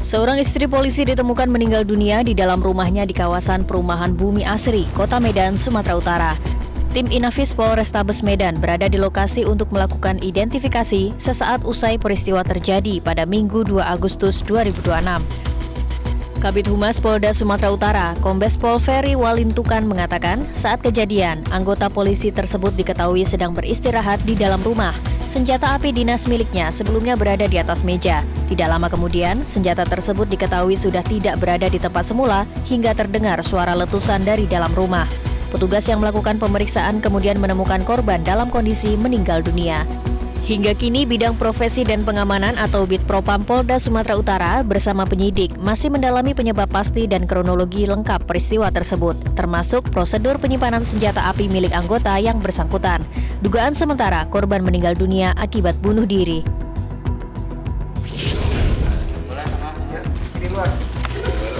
Seorang istri polisi ditemukan meninggal dunia di dalam rumahnya di kawasan perumahan Bumi Asri, Kota Medan, Sumatera Utara. Tim Inafis Polrestabes Medan berada di lokasi untuk melakukan identifikasi sesaat usai peristiwa terjadi pada Minggu 2 Agustus 2026. Kabid Humas Polda Sumatera Utara, Kombes Pol Ferry Walintukan mengatakan, saat kejadian, anggota polisi tersebut diketahui sedang beristirahat di dalam rumah. Senjata api dinas miliknya sebelumnya berada di atas meja. Tidak lama kemudian, senjata tersebut diketahui sudah tidak berada di tempat semula hingga terdengar suara letusan dari dalam rumah. Petugas yang melakukan pemeriksaan kemudian menemukan korban dalam kondisi meninggal dunia. Hingga kini, Bidang Profesi dan Pengamanan atau Bitpropam Polda Sumatera Utara bersama penyidik masih mendalami penyebab pasti dan kronologi lengkap peristiwa tersebut, termasuk prosedur penyimpanan senjata api milik anggota yang bersangkutan. Dugaan sementara, korban meninggal dunia akibat bunuh diri.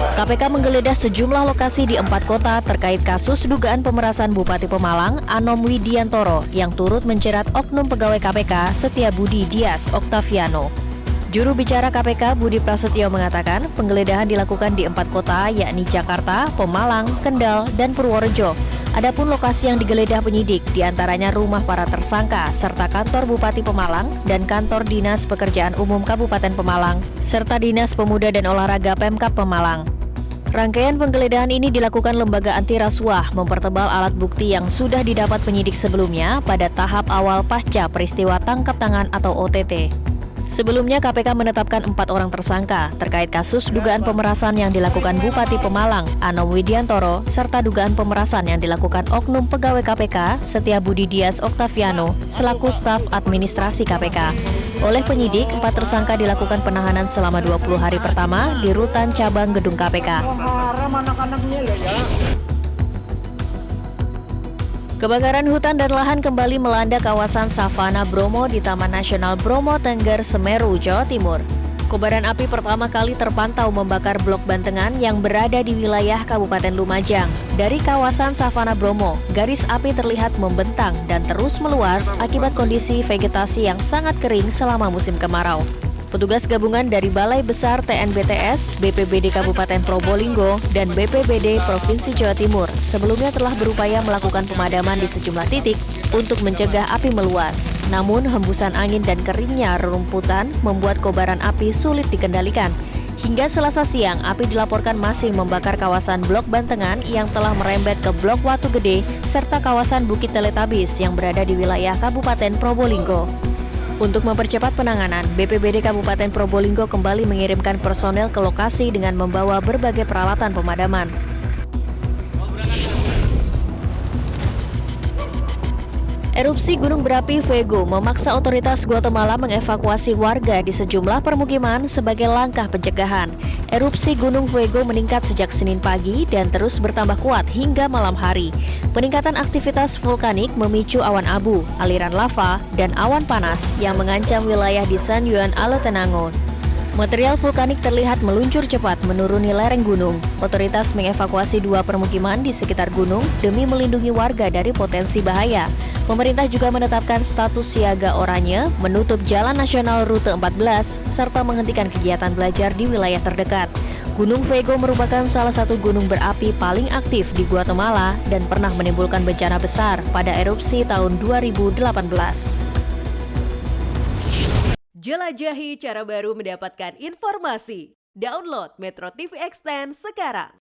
KPK menggeledah sejumlah lokasi di 4 kota terkait kasus dugaan pemerasan Bupati Pemalang, Anom Widiantoro, yang turut menjerat oknum pegawai KPK Setiabudi Dias Oktaviano. Juru bicara KPK Budi Prasetyo mengatakan penggeledahan dilakukan di 4 kota yakni Jakarta, Pemalang, Kendal, dan Purworejo. Adapun lokasi yang digeledah penyidik diantaranya rumah para tersangka serta kantor Bupati Pemalang dan kantor Dinas Pekerjaan Umum Kabupaten Pemalang serta Dinas Pemuda dan Olahraga Pemkab Pemalang. Rangkaian penggeledahan ini dilakukan lembaga anti rasuah mempertebal alat bukti yang sudah didapat penyidik sebelumnya pada tahap awal pasca peristiwa tangkap tangan atau OTT. Sebelumnya KPK menetapkan 4 orang tersangka terkait kasus dugaan pemerasan yang dilakukan Bupati Pemalang, Anom Widiantoro, serta dugaan pemerasan yang dilakukan oknum pegawai KPK Setiabudi Dias Oktaviano selaku staf administrasi KPK. Oleh penyidik, 4 tersangka dilakukan penahanan selama 20 hari pertama di Rutan Cabang Gedung KPK. Kebakaran hutan dan lahan kembali melanda kawasan Savana Bromo di Taman Nasional Bromo Tengger, Semeru, Jawa Timur. Kobaran api pertama kali terpantau membakar blok bantengan yang berada di wilayah Kabupaten Lumajang. Dari kawasan Savana Bromo, garis api terlihat membentang dan terus meluas akibat kondisi vegetasi yang sangat kering selama musim kemarau. Petugas gabungan dari Balai Besar TNBTS, BPBD Kabupaten Probolinggo, dan BPBD Provinsi Jawa Timur sebelumnya telah berupaya melakukan pemadaman di sejumlah titik untuk mencegah api meluas. Namun, hembusan angin dan keringnya rerumputan membuat kobaran api sulit dikendalikan. Hingga Selasa siang, api dilaporkan masih membakar kawasan Blok Bantengan yang telah merembet ke Blok Watu Gede serta kawasan Bukit Teletabis yang berada di wilayah Kabupaten Probolinggo. Untuk mempercepat penanganan, BPBD Kabupaten Probolinggo kembali mengirimkan personel ke lokasi dengan membawa berbagai peralatan pemadaman. Erupsi gunung berapi Fuego memaksa otoritas Guatemala mengevakuasi warga di sejumlah permukiman sebagai langkah pencegahan. Erupsi Gunung Fuego meningkat sejak Senin pagi dan terus bertambah kuat hingga malam hari. Peningkatan aktivitas vulkanik memicu awan abu, aliran lava, dan awan panas yang mengancam wilayah di San Juan Alatenango. Material vulkanik terlihat meluncur cepat menuruni lereng gunung. Otoritas mengevakuasi 2 permukiman di sekitar gunung demi melindungi warga dari potensi bahaya. Pemerintah juga menetapkan status siaga oranye, menutup Jalan Nasional Rute 14, serta menghentikan kegiatan belajar di wilayah terdekat. Gunung Fuego merupakan salah satu gunung berapi paling aktif di Guatemala dan pernah menimbulkan bencana besar pada erupsi tahun 2018. Jelajahi cara baru mendapatkan informasi. Download Metro TV Extend sekarang.